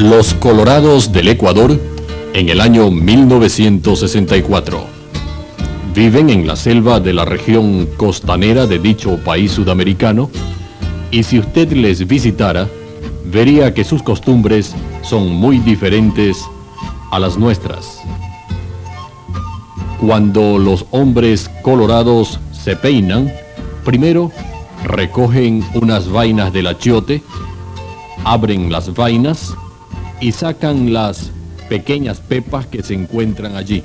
Los colorados del Ecuador en el año 1964. Viven en la selva de la región costanera de dicho país sudamericano, y si usted les visitara, vería que sus costumbres son muy diferentes a las nuestras. Cuando los hombres colorados se peinan, primero recogen unas vainas del achiote, abren las vainas y sacan las pequeñas pepas que se encuentran allí.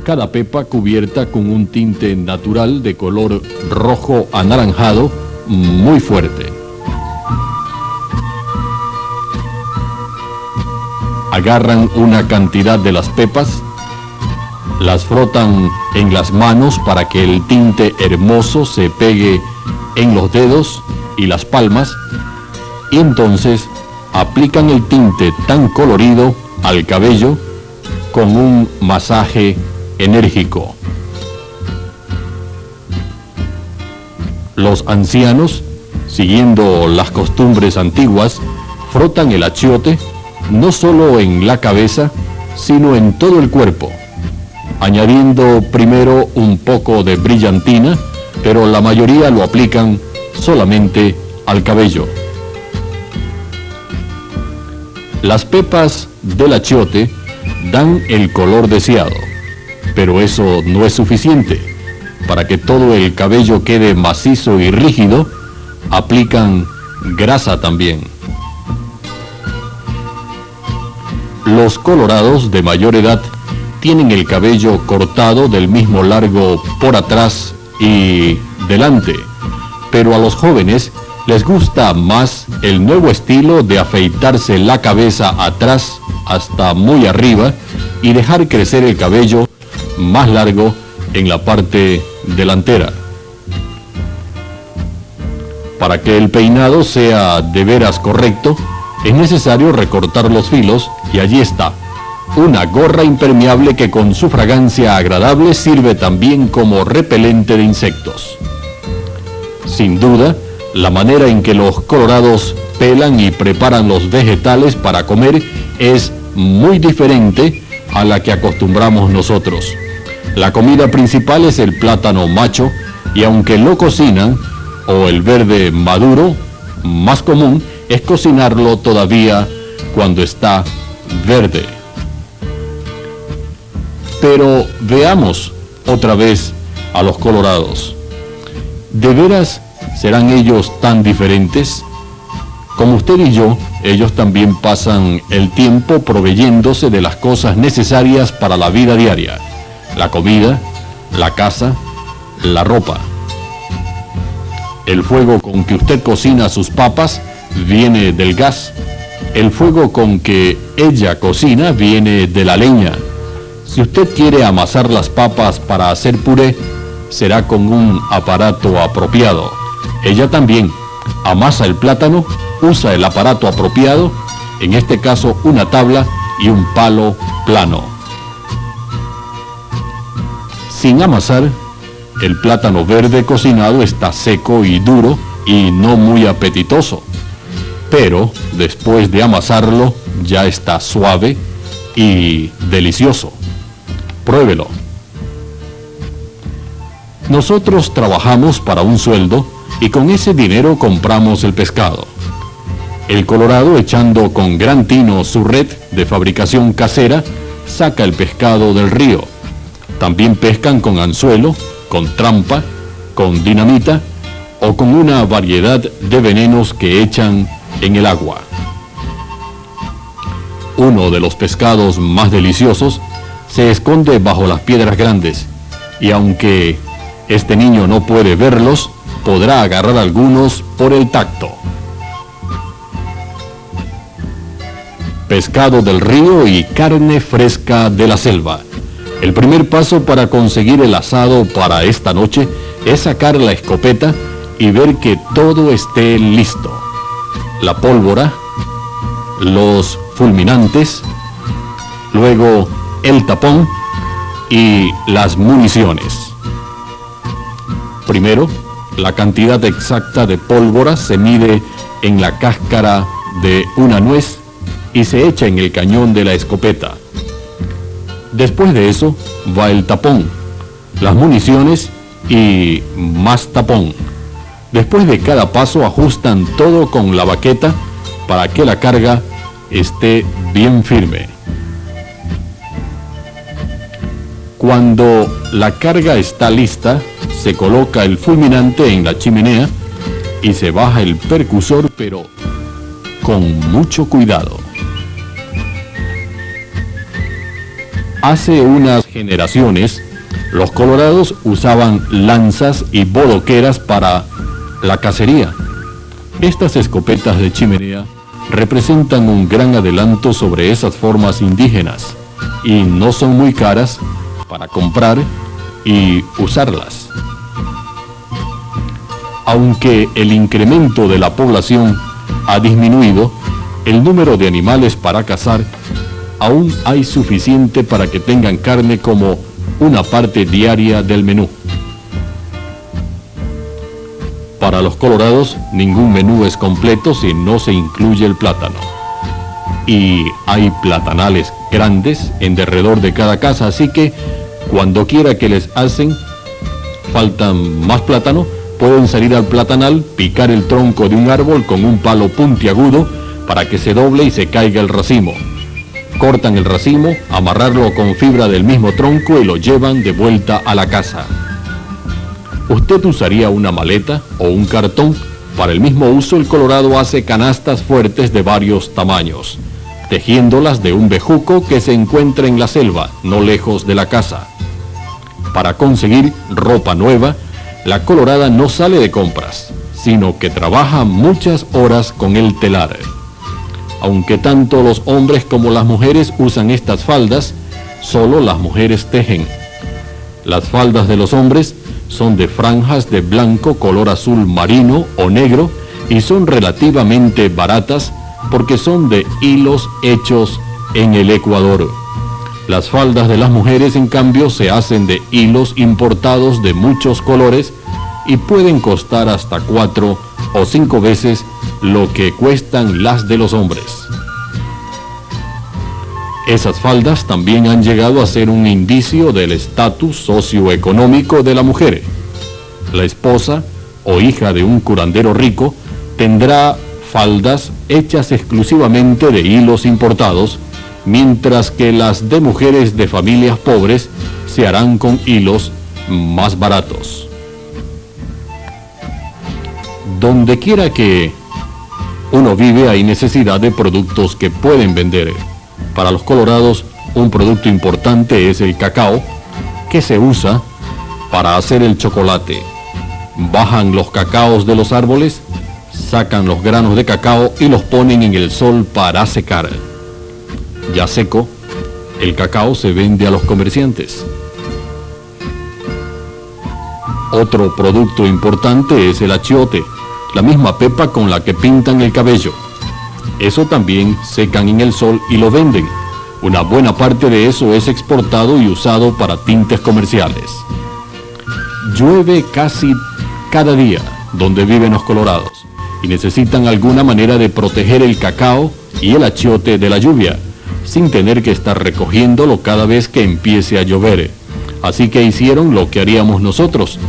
Cada pepa cubierta con un tinte natural de color rojo anaranjado muy fuerte. Agarran una cantidad de las pepas, las frotan en las manos para que el tinte hermoso se pegue en los dedos y las palmas, y entonces aplican el tinte tan colorido al cabello con un masaje enérgico. Los ancianos, siguiendo las costumbres antiguas, frotan el achiote no solo en la cabeza, sino en todo el cuerpo, añadiendo primero un poco de brillantina, pero la mayoría lo aplican solamente al cabello. Las pepas del achiote dan el color deseado, pero eso no es suficiente. Para que todo el cabello quede macizo y rígido, aplican grasa también. Los colorados de mayor edad tienen el cabello cortado del mismo largo por atrás y delante, pero a los jóvenes les gusta más el nuevo estilo de afeitarse la cabeza atrás hasta muy arriba y dejar crecer el cabello más largo en la parte delantera. Para que el peinado sea de veras correcto, es necesario recortar los filos, y allí está, una gorra impermeable que con su fragancia agradable sirve también como repelente de insectos. Sin duda, la manera en que los colorados pelan y preparan los vegetales para comer es muy diferente a la que acostumbramos nosotros. La comida principal es el plátano macho, y aunque lo cocinan, o el verde maduro, más común es cocinarlo todavía cuando está verde. Pero veamos otra vez a los colorados. ¿De veras serán ellos tan diferentes? Como usted y yo, ellos también pasan el tiempo proveyéndose de las cosas necesarias para la vida diaria: la comida, la casa, la ropa. El fuego con que usted cocina sus papas viene del gas. El fuego con que ella cocina viene de la leña. Si usted quiere amasar las papas para hacer puré, será con un aparato apropiado. Ella también amasa el plátano, usa el aparato apropiado, en este caso una tabla y un palo plano. Sin amasar, el plátano verde cocinado está seco y duro y no muy apetitoso, pero después de amasarlo ya está suave y delicioso. Pruébelo. Nosotros trabajamos para un sueldo y con ese dinero compramos el pescado. El colorado, echando con gran tino su red de fabricación casera, saca el pescado del río. También pescan con anzuelo, con trampa, con dinamita o con una variedad de venenos que echan en el agua. Uno de los pescados más deliciosos se esconde bajo las piedras grandes, y aunque este niño no puede verlos, podrá agarrar algunos por el tacto. Pescado del río y carne fresca de la selva. El primer paso para conseguir el asado para esta noche es sacar la escopeta y ver que todo esté listo. La pólvora, los fulminantes, luego el tapón y las municiones. Primero, la cantidad exacta de pólvora se mide en la cáscara de una nuez y se echa en el cañón de la escopeta. Después de eso va el tapón, las municiones y más tapón. Después de cada paso ajustan todo con la baqueta para que la carga esté bien firme. Cuando la carga está lista, se coloca el fulminante en la chimenea y se baja el percusor, pero con mucho cuidado. Hace unas generaciones, los colorados usaban lanzas y bodoqueras para la cacería. Estas escopetas de chimenea representan un gran adelanto sobre esas formas indígenas y no son muy caras para comprar y usarlas. Aunque el incremento de la población ha disminuido, el número de animales para cazar aún hay suficiente para que tengan carne como una parte diaria del menú. Para los colorados, ningún menú es completo si no se incluye el plátano. Y hay platanales grandes en derredor de cada casa, así que cuando quiera que les hacen faltan más plátano, pueden salir al platanal, picar el tronco de un árbol con un palo puntiagudo para que se doble y se caiga el racimo. Cortan el racimo, amarrarlo con fibra del mismo tronco y lo llevan de vuelta a la casa. ¿Usted usaría una maleta o un cartón? Para el mismo uso, el colorado hace canastas fuertes de varios tamaños, tejiéndolas de un bejuco que se encuentra en la selva, no lejos de la casa. Para conseguir ropa nueva, la colorada no sale de compras, sino que trabaja muchas horas con el telar. Aunque tanto los hombres como las mujeres usan estas faldas, solo las mujeres tejen. Las faldas de los hombres son de franjas de blanco, color azul marino o negro y son relativamente baratas porque son de hilos hechos en el Ecuador. Las faldas de las mujeres, en cambio, se hacen de hilos importados de muchos colores y pueden costar hasta 4 o 5 veces lo que cuestan las de los hombres. Esas faldas también han llegado a ser un indicio del estatus socioeconómico de la mujer. La esposa o hija de un curandero rico tendrá faldas hechas exclusivamente de hilos importados, mientras que las de mujeres de familias pobres se harán con hilos más baratos. Donde quiera que uno vive hay necesidad de productos que pueden vender. Para los colorados, un producto importante es el cacao, que se usa para hacer el chocolate. Bajan los cacaos de los árboles, sacan los granos de cacao y los ponen en el sol para secar. Ya seco, el cacao se vende a los comerciantes. Otro producto importante es el achiote, la misma pepa con la que pintan el cabello. Eso también secan en el sol y lo venden. Una buena parte de eso es exportado y usado para tintes comerciales. Llueve casi cada día donde viven los colorados y necesitan alguna manera de proteger el cacao y el achiote de la lluvia, sin tener que estar recogiéndolo cada vez que empiece a llover. Así que hicieron lo que haríamos nosotros.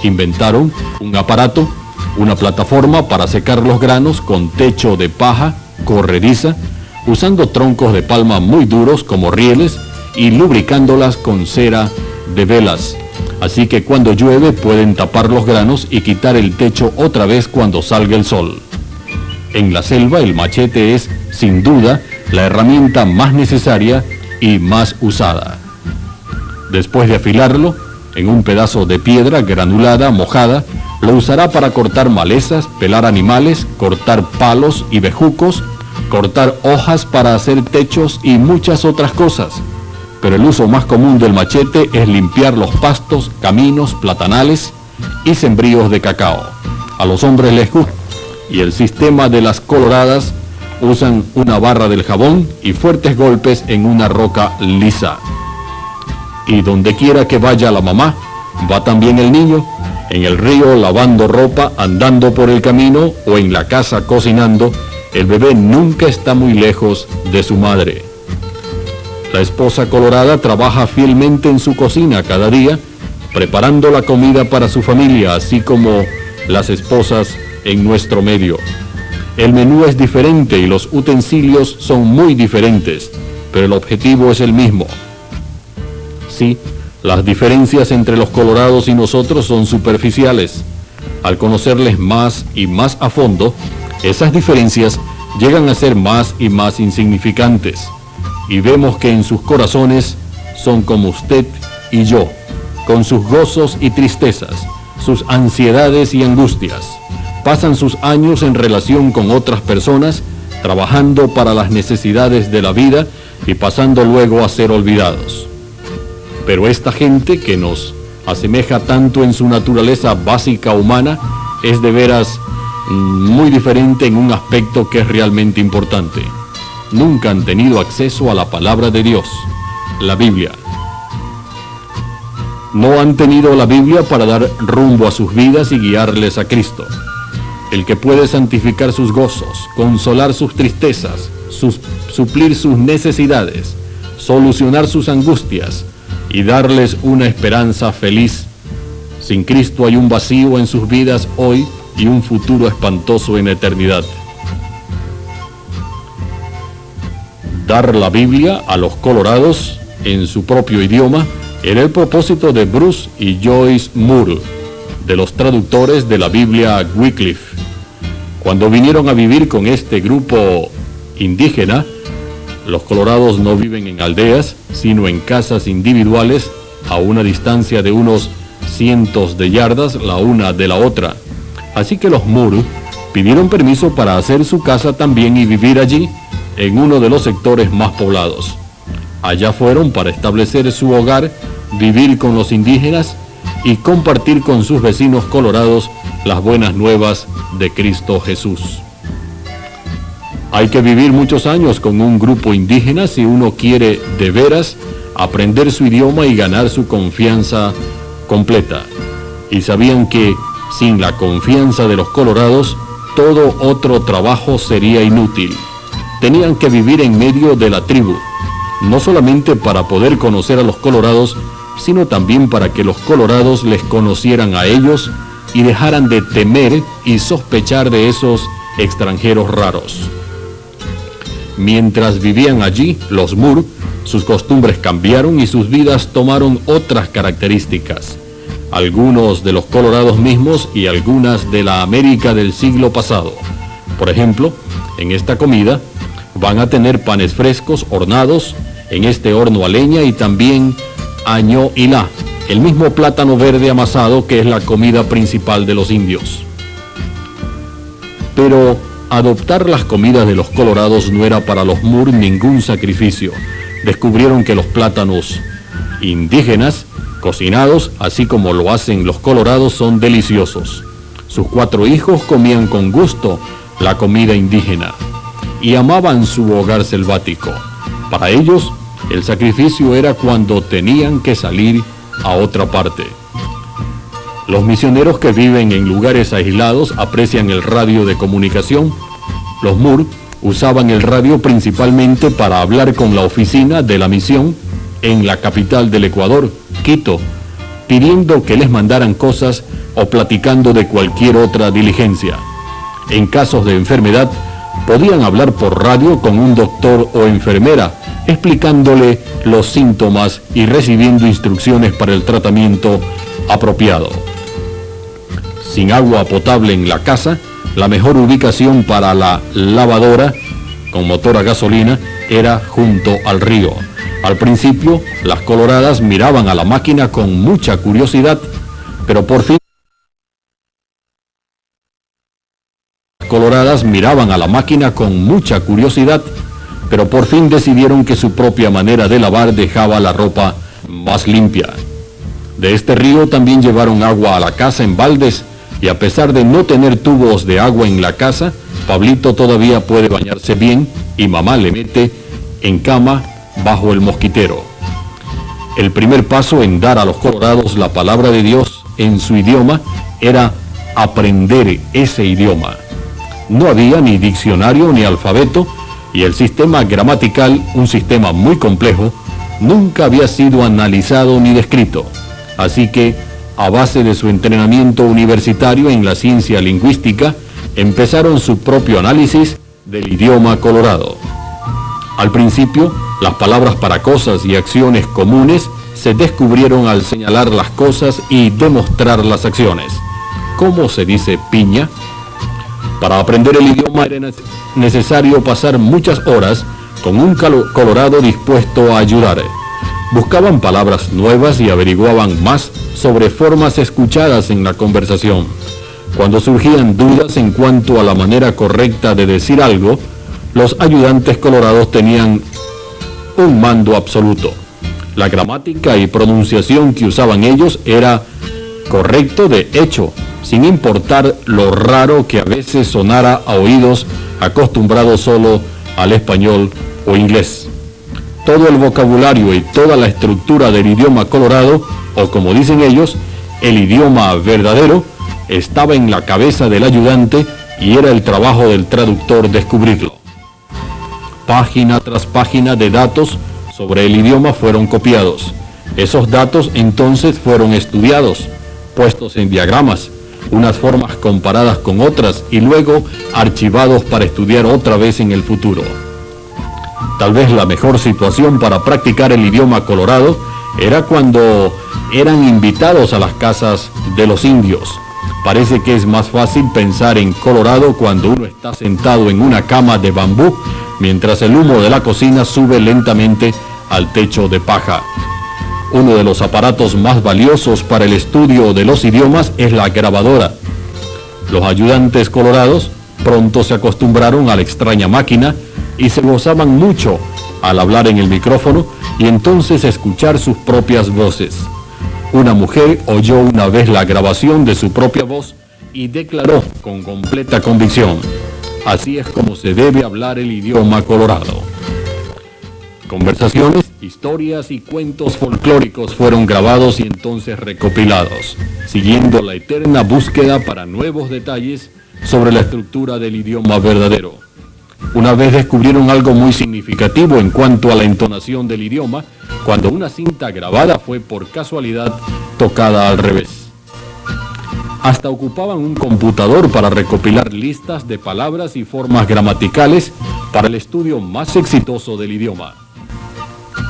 Inventaron un aparato, una plataforma para secar los granos con techo de paja corrediza, usando troncos de palma muy duros como rieles y lubricándolas con cera de velas. Así que cuando llueve pueden tapar los granos y quitar el techo otra vez cuando salga el sol. En la selva el machete es, sin duda, la herramienta más necesaria y más usada. Después de afilarlo, en un pedazo de piedra granulada, mojada, lo usará para cortar malezas, pelar animales, cortar palos y bejucos, cortar hojas para hacer techos y muchas otras cosas. Pero el uso más común del machete es limpiar los pastos, caminos, platanales y sembríos de cacao. A los hombres les gusta, y el sistema de las coloradas usan una barra del jabón y fuertes golpes en una roca lisa. Y donde quiera que vaya la mamá, va también el niño, en el río lavando ropa, andando por el camino o en la casa cocinando, el bebé nunca está muy lejos de su madre. La esposa colorada trabaja fielmente en su cocina cada día, preparando la comida para su familia, así como las esposas en nuestro medio. El menú es diferente y los utensilios son muy diferentes, pero el objetivo es el mismo. Sí, las diferencias entre los colorados y nosotros son superficiales. Al conocerles más y más a fondo, esas diferencias llegan a ser más y más insignificantes, y vemos que en sus corazones son como usted y yo, con sus gozos y tristezas, sus ansiedades y angustias. Pasan sus años en relación con otras personas, trabajando para las necesidades de la vida y pasando luego a ser olvidados. Pero esta gente que nos asemeja tanto en su naturaleza básica humana es de veras muy diferente en un aspecto que es realmente importante. Nunca han tenido acceso a la palabra de Dios, la Biblia. No han tenido la Biblia para dar rumbo a sus vidas y guiarles a Cristo, el que puede santificar sus gozos, consolar sus tristezas, suplir sus necesidades, solucionar sus angustias y darles una esperanza feliz. Sin Cristo hay un vacío en sus vidas hoy y un futuro espantoso en la eternidad. Dar la Biblia a los colorados en su propio idioma era el propósito de Bruce y Joyce Moore, de los traductores de la Biblia Wycliffe. Cuando vinieron a vivir con este grupo indígena, los colorados no viven en aldeas, sino en casas individuales a una distancia de unos cientos de yardas la una de la otra. Así que los Moore pidieron permiso para hacer su casa también y vivir allí, en uno de los sectores más poblados. Allá fueron para establecer su hogar, vivir con los indígenas y compartir con sus vecinos colorados las buenas nuevas de Cristo Jesús. Hay que vivir muchos años con un grupo indígena si uno quiere de veras aprender su idioma y ganar su confianza completa. Y sabían que sin la confianza de los colorados, todo otro trabajo sería inútil. Tenían que vivir en medio de la tribu, no solamente para poder conocer a los colorados, sino también para que los colorados les conocieran a ellos y dejaran de temer y sospechar de esos extranjeros raros. Mientras vivían allí, los Moore, sus costumbres cambiaron y sus vidas tomaron otras características. Algunos de los colorados mismos y algunas de la América del siglo pasado. Por ejemplo, en esta comida van a tener panes frescos hornados en este horno a leña y también año ilá, el mismo plátano verde amasado que es la comida principal de los indios. Pero adoptar las comidas de los colorados no era para los Moore ningún sacrificio. Descubrieron que los plátanos indígenas, cocinados, así como lo hacen los colorados, son deliciosos. Sus 4 hijos comían con gusto la comida indígena y amaban su hogar selvático. Para ellos, el sacrificio era cuando tenían que salir a otra parte. Los misioneros que viven en lugares aislados aprecian el radio de comunicación. Los Moore usaban el radio principalmente para hablar con la oficina de la misión en la capital del Ecuador, Quito, pidiendo que les mandaran cosas o platicando de cualquier otra diligencia. En casos de enfermedad, podían hablar por radio con un doctor o enfermera, explicándole los síntomas y recibiendo instrucciones para el tratamiento apropiado. Sin agua potable en la casa, la mejor ubicación para la lavadora con motor a gasolina era junto al río. Al principio, las coloradas miraban a la máquina con mucha curiosidad, pero por fin decidieron que su propia manera de lavar dejaba la ropa más limpia. De este río también llevaron agua a la casa en baldes, y a pesar de no tener tubos de agua en la casa, Pablito todavía puede bañarse bien y mamá le mete en cama bajo el mosquitero. El primer paso en dar a los colorados la palabra de Dios en su idioma era aprender ese idioma. No había ni diccionario ni alfabeto, y el sistema gramatical, un sistema muy complejo, nunca había sido analizado ni descrito. Así que, a base de su entrenamiento universitario en la ciencia lingüística, empezaron su propio análisis del idioma colorado. Al principio, las palabras para cosas y acciones comunes se descubrieron al señalar las cosas y demostrar las acciones. ¿Cómo se dice piña? Para aprender el idioma era necesario pasar muchas horas con un colorado dispuesto a ayudar. Buscaban palabras nuevas y averiguaban más sobre formas escuchadas en la conversación. Cuando surgían dudas en cuanto a la manera correcta de decir algo, los ayudantes colorados tenían un mando absoluto. La gramática y pronunciación que usaban ellos era correcto de hecho, sin importar lo raro que a veces sonara a oídos acostumbrados solo al español o inglés. Todo el vocabulario y toda la estructura del idioma colorado, o como dicen ellos, el idioma verdadero, estaba en la cabeza del ayudante y era el trabajo del traductor descubrirlo. Página tras página de datos sobre el idioma fueron copiados. Esos datos entonces fueron estudiados, puestos en diagramas, unas formas comparadas con otras y luego archivados para estudiar otra vez en el futuro. Tal vez la mejor situación para practicar el idioma colorado era cuando eran invitados a las casas de los indios. Parece que es más fácil pensar en Colorado cuando uno está sentado en una cama de bambú mientras el humo de la cocina sube lentamente al techo de paja. Uno de los aparatos más valiosos para el estudio de los idiomas es la grabadora. Los ayudantes colorados pronto se acostumbraron a la extraña máquina y se gozaban mucho al hablar en el micrófono y entonces escuchar sus propias voces. Una mujer oyó una vez la grabación de su propia voz y declaró con completa convicción: así es como se debe hablar el idioma colorado. Conversaciones, historias y cuentos folclóricos fueron grabados y entonces recopilados, siguiendo la eterna búsqueda para nuevos detalles sobre la estructura del idioma verdadero. Una vez descubrieron algo muy significativo en cuanto a la entonación del idioma, cuando una cinta grabada fue por casualidad tocada al revés. Hasta ocupaban un computador para recopilar listas de palabras y formas gramaticales para el estudio más exitoso del idioma.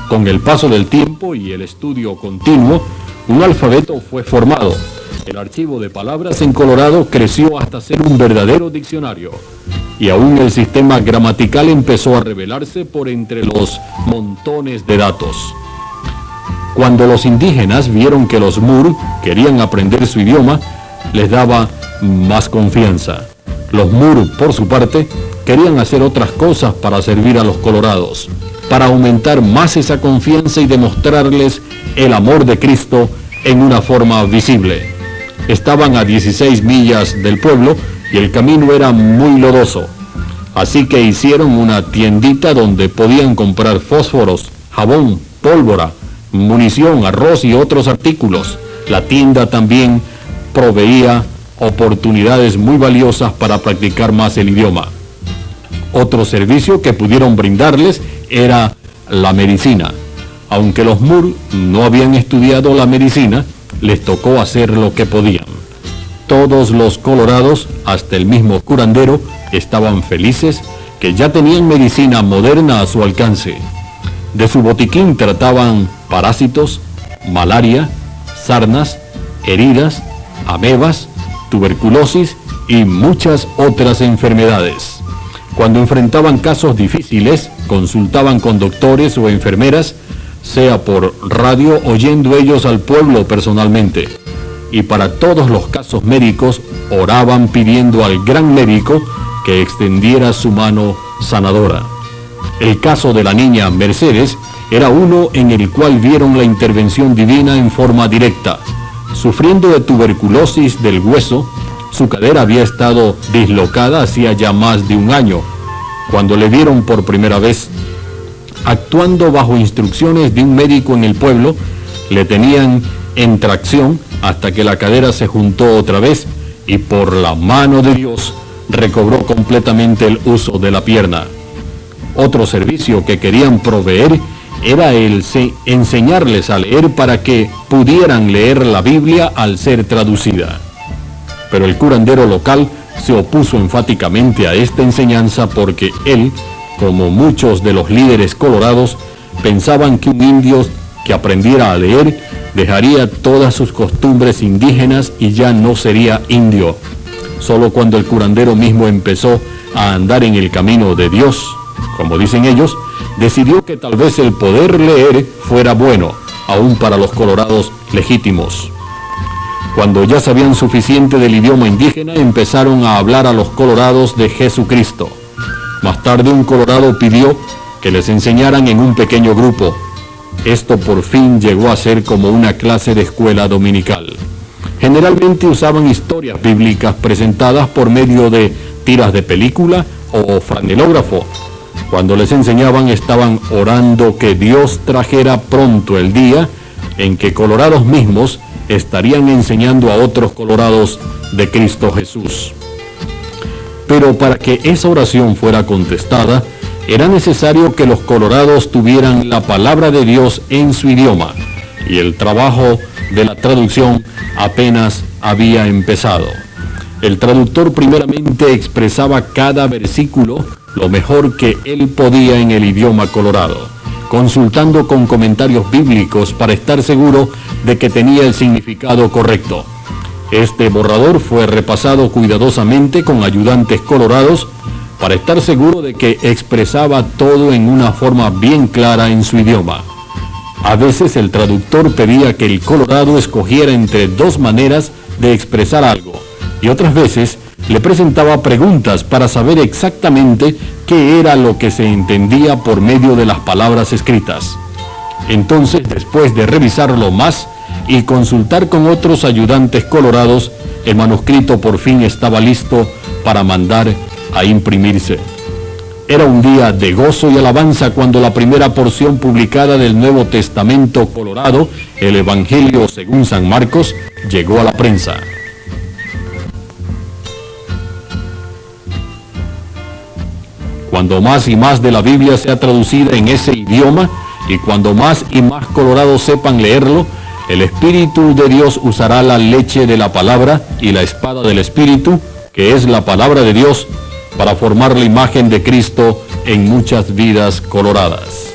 Con el paso del tiempo y el estudio continuo, un alfabeto fue formado. El archivo de palabras en colorado creció hasta ser un verdadero diccionario, y aún el sistema gramatical empezó a revelarse por entre los montones de datos. Cuando los indígenas vieron que los Mur querían aprender su idioma, les daba más confianza. Los Mur, por su parte, querían hacer otras cosas para servir a los colorados, para aumentar más esa confianza y demostrarles el amor de Cristo en una forma visible. Estaban a 16 millas del pueblo y el camino era muy lodoso. Así que hicieron una tiendita donde podían comprar fósforos, jabón, pólvora, munición, arroz y otros artículos. La tienda también proveía oportunidades muy valiosas para practicar más el idioma. Otro servicio que pudieron brindarles era la medicina. Aunque los Mur no habían estudiado la medicina, les tocó hacer lo que podían. Todos los colorados, hasta el mismo curandero, estaban felices que ya tenían medicina moderna a su alcance. De su botiquín trataban parásitos, malaria, sarnas, heridas, amebas, tuberculosis y muchas otras enfermedades. Cuando enfrentaban casos difíciles, consultaban con doctores o enfermeras, sea por radio o yendo ellos al pueblo personalmente. Y para todos los casos médicos, oraban pidiendo al gran médico que extendiera su mano sanadora. El caso de la niña Mercedes era uno en el cual vieron la intervención divina en forma directa. Sufriendo de tuberculosis del hueso, su cadera había estado dislocada hacía ya más de un año. Cuando le vieron por primera vez, actuando bajo instrucciones de un médico en el pueblo, le tenían en tracción hasta que la cadera se juntó otra vez y por la mano de Dios recobró completamente el uso de la pierna. Otro servicio que querían proveer era el enseñarles a leer para que pudieran leer la Biblia al ser traducida. Pero el curandero local se opuso enfáticamente a esta enseñanza porque él, como muchos de los líderes colorados, pensaban que un indio que aprendiera a leer dejaría todas sus costumbres indígenas y ya no sería indio. Solo cuando el curandero mismo empezó a andar en el camino de Dios, como dicen ellos, decidió que tal vez el poder leer fuera bueno, aún para los colorados legítimos. Cuando ya sabían suficiente del idioma indígena, empezaron a hablar a los colorados de Jesucristo. Más tarde un colorado pidió que les enseñaran en un pequeño grupo. Esto por fin llegó a ser como una clase de escuela dominical. Generalmente usaban historias bíblicas presentadas por medio de tiras de película o franelógrafo. Cuando les enseñaban estaban orando que Dios trajera pronto el día en que colorados mismos estarían enseñando a otros colorados de Cristo Jesús. Pero para que esa oración fuera contestada, era necesario que los colorados tuvieran la palabra de Dios en su idioma, y el trabajo de la traducción apenas había empezado. El traductor primeramente expresaba cada versículo lo mejor que él podía en el idioma colorado, consultando con comentarios bíblicos para estar seguro de que tenía el significado correcto. Este borrador fue repasado cuidadosamente con ayudantes colorados para estar seguro de que expresaba todo en una forma bien clara en su idioma. A veces el traductor pedía que el colorado escogiera entre dos maneras de expresar algo, y otras veces le presentaba preguntas para saber exactamente qué era lo que se entendía por medio de las palabras escritas. Entonces, después de revisarlo más y consultar con otros ayudantes colorados, el manuscrito por fin estaba listo para mandar a imprimirse. Era un día de gozo y alabanza cuando la primera porción publicada del Nuevo Testamento colorado, el Evangelio según San Marcos, llegó a la prensa. Cuando más y más de la Biblia sea traducida en ese idioma, y cuando más y más colorados sepan leerlo, el Espíritu de Dios usará la leche de la palabra y la espada del Espíritu, que es la palabra de Dios, para formar la imagen de Cristo en muchas vidas coloradas.